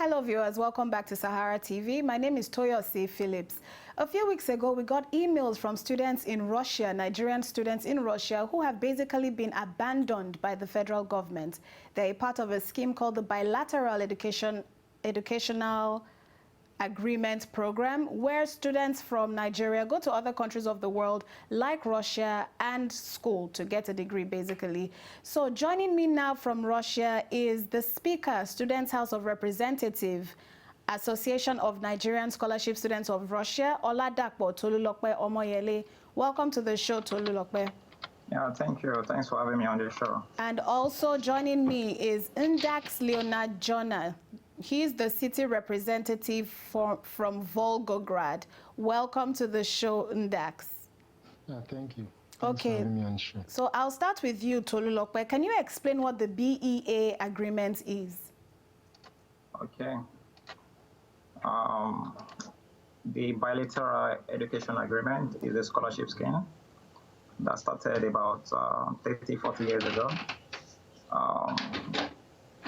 Hello viewers, welcome back to Sahara TV. My name is Toyosi Phillips. A few weeks ago, we got emails from students in Russia, Nigerian students in Russia, who have basically been abandoned by the federal government. They're a part of a scheme called the Bilateral Educational Agreement Program, where students from Nigeria go to other countries of the world like Russia and school to get a degree basically. So joining me now from Russia is the Speaker, Students' House of Representatives, Association of Nigerian Scholarship Students of Russia, Oladapo Tolulokpe Omoyele. Welcome to the show, Tolulokpe. Yeah, thank you. Thanks for having me on the show. And also joining me is Ndax Leonard Jonah. He's the city representative from Volgograd. Welcome to the show, Ndax. Yeah, thank you. Thanks for having me on the show. So I'll start with you, Tolulokpe. Can you explain what the BEA agreement is? Okay. The Bilateral Education Agreement is a scholarship scheme that started about 30, 40 years ago.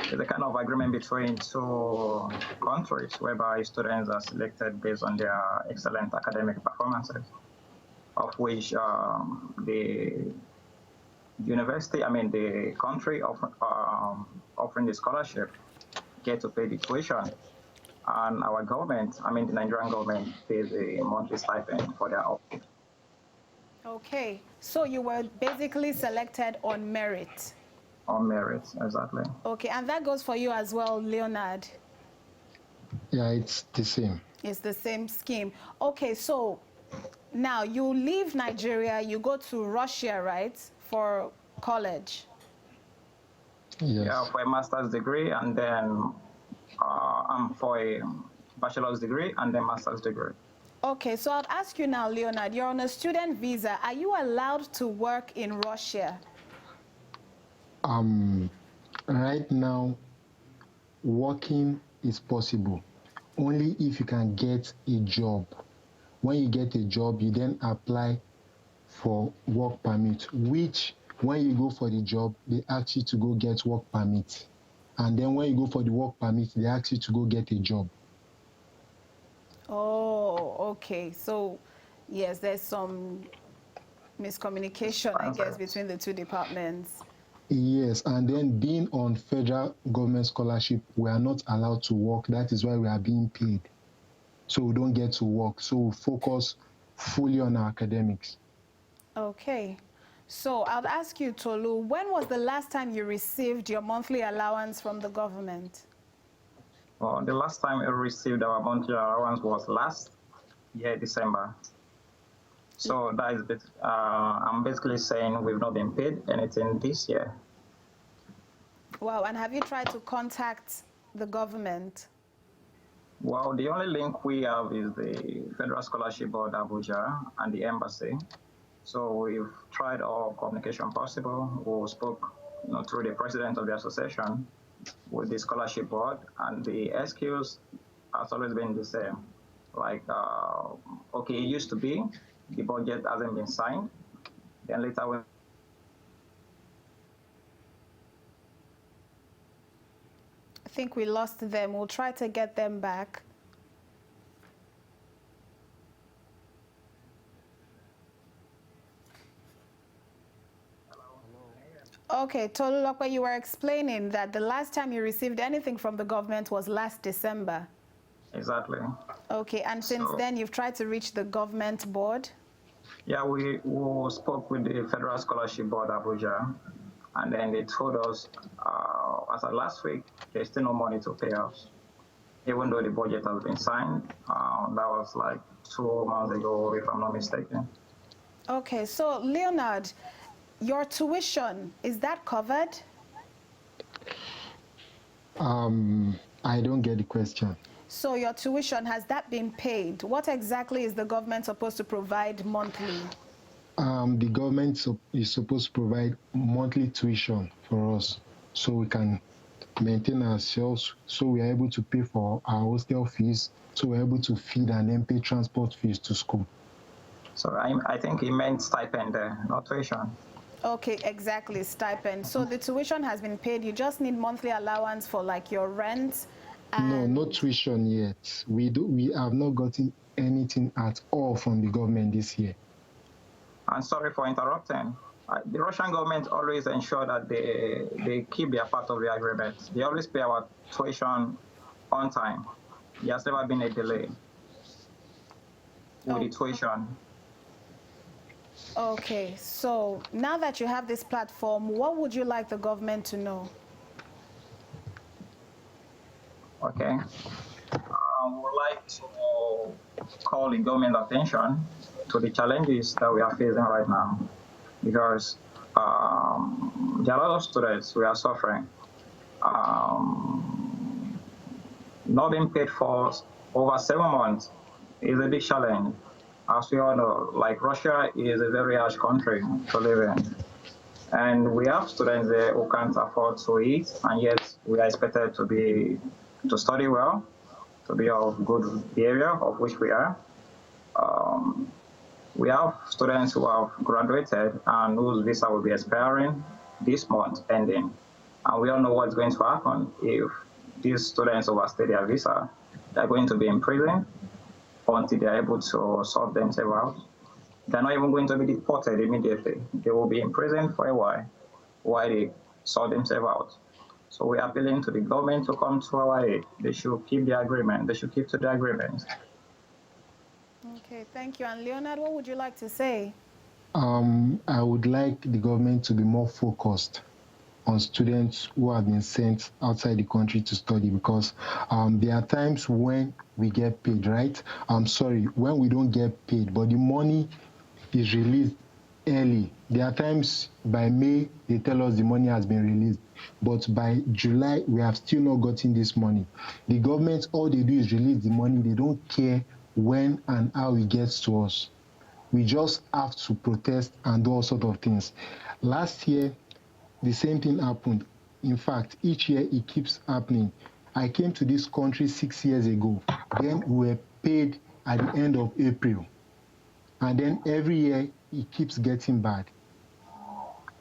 It's a kind of agreement between two countries whereby students are selected based on their excellent academic performances, of which the country offering the scholarship get to pay the tuition, and our government, the Nigerian government, pays a monthly stipend for their output. Okay, so you were basically selected on merit. On merit, exactly. Okay, and that goes for you as well, Leonard. Yeah, it's the same. It's the same scheme. Okay, so now you leave Nigeria, you go to Russia, right, for college? Yes. Yeah, for a master's degree, and then for a bachelor's degree, and then master's degree. Okay, so I'll ask you now, Leonard, you're on a student visa. Are you allowed to work in Russia? Right now, working is possible only if you can get a job. When you get a job, you then apply for work permit, which when you go for the job, they ask you to go get work permit. And then when you go for the work permit, they ask you to go get a job. Oh, okay. So, yes, there's some miscommunication, I guess, between the two departments. Yes, and then being on federal government scholarship, we are not allowed to work. That is why we are being paid. So we don't get to work. So we focus fully on our academics. Okay. So I'll ask you, Tolu, when was the last time you received your monthly allowance from the government? Well, the last time I received our monthly allowance was last year, December. So that is, I'm basically saying we've not been paid anything this year. Wow, and have you tried to contact the government? Well, the only link we have is the Federal Scholarship Board, Abuja, and the embassy. So we've tried all communication possible. We spoke through the president of the association with the scholarship board, and the excuse has always been the same. Like, okay, it used to be, the budget hasn't been signed. Then later when I think we lost them. We'll try to get them back. Okay, Tolulokpe, you were explaining that the last time you received anything from the government was last December. Exactly. Okay, and since then you've tried to reach the government board? Yeah, we spoke with the Federal Scholarship Board, Abuja, and then they told us, as of last week, there's still no money to pay us, even though the budget has been signed. That was like 2 months ago, if I'm not mistaken. Okay, so Leonard, your tuition, is that covered? I don't get the question. So your tuition, has that been paid? What exactly is the government supposed to provide monthly? The government is supposed to provide monthly tuition for us so we can maintain ourselves, so we are able to pay for our hostel fees, so we're able to feed and then pay transport fees to school. So I think he meant stipend there, not tuition. Okay, exactly, stipend. So the tuition has been paid. You just need monthly allowance for like your rent No, no And tuition yet. We have not gotten anything at all from the government this year. And sorry for interrupting. The Russian government always ensure that they keep their part of the agreement. They always pay our tuition on time. There has never been a delay with the tuition. okay, so now that you have this platform, what would you like the government to know? Okay. We would like to call the government attention to the challenges that we are facing right now, because there are a lot of students who are suffering. Not being paid for over 7 months is a big challenge. As we all know, like Russia is a very harsh country to live in. And we have students there who can't afford to eat, and yet we are expected to study well, to be of good behavior, of which we are. We have students who have graduated and whose visa will be expiring this month ending. And we all know what's going to happen if these students overstay their visa. They're going to be in prison until they're able to sort themselves out. They're not even going to be deported immediately. They will be in prison for a while they sort themselves out. So we are appealing to the government to come to our aid. They should keep the agreement. They should keep to the agreement. Okay, thank you. And Leonard, what would you like to say? I would like the government to be more focused on students who have been sent outside the country to study, because there are times when we get paid, right? I'm sorry, when we don't get paid, but the money is released early. There are times by May, they tell us the money has been released, but by July, we have still not gotten this money. The government, all they do is release the money. They don't care when and how it gets to us. We just have to protest and do all sorts of things. Last year, the same thing happened. In fact, each year it keeps happening. I came to this country 6 years ago. Then we were paid at the end of April. And then every year it keeps getting bad.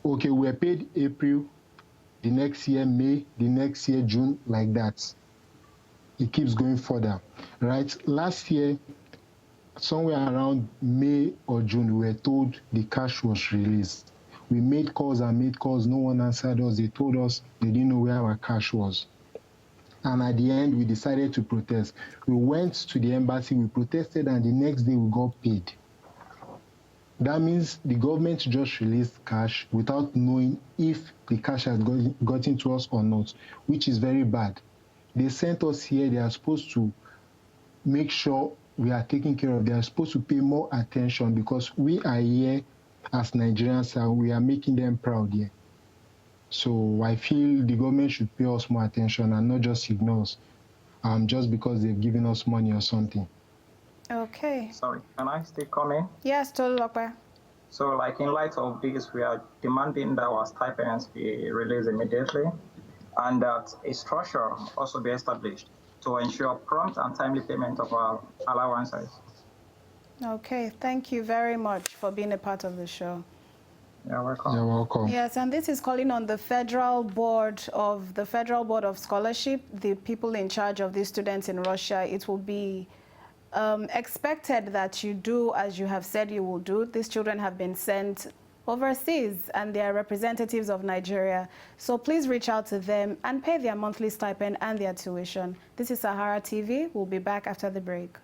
Okay, we were paid April, the next year May, the next year June, like that. It keeps going further, right? Last year, somewhere around May or June, we were told the cash was released. We made calls and made calls. No one answered us. They told us they didn't know where our cash was. And at the end, we decided to protest. We went to the embassy, we protested, and the next day we got paid. That means the government just released cash without knowing if the cash has gotten to us or not, which is very bad. They sent us here. They are supposed to make sure we are taken care of. They are supposed to pay more attention, because we are here as Nigerians and we are making them proud here. So I feel the government should pay us more attention and not just ignore us just because they've given us money or something. Okay. Sorry, can I still come in? Yes, Tolulope. So like in light of this, we are demanding that our stipends be released immediately, and that a structure also be established to ensure prompt and timely payment of our allowances. Okay, thank you very much for being a part of the show. You're welcome. You're welcome. Yes, and this is calling on the Federal Board of Scholarship, the people in charge of these students in Russia. It will be expected that you do as you have said you will do. These children have been sent overseas and they are representatives of Nigeria. So please reach out to them and pay their monthly stipend and their tuition. This is Sahara TV. We'll be back after the break.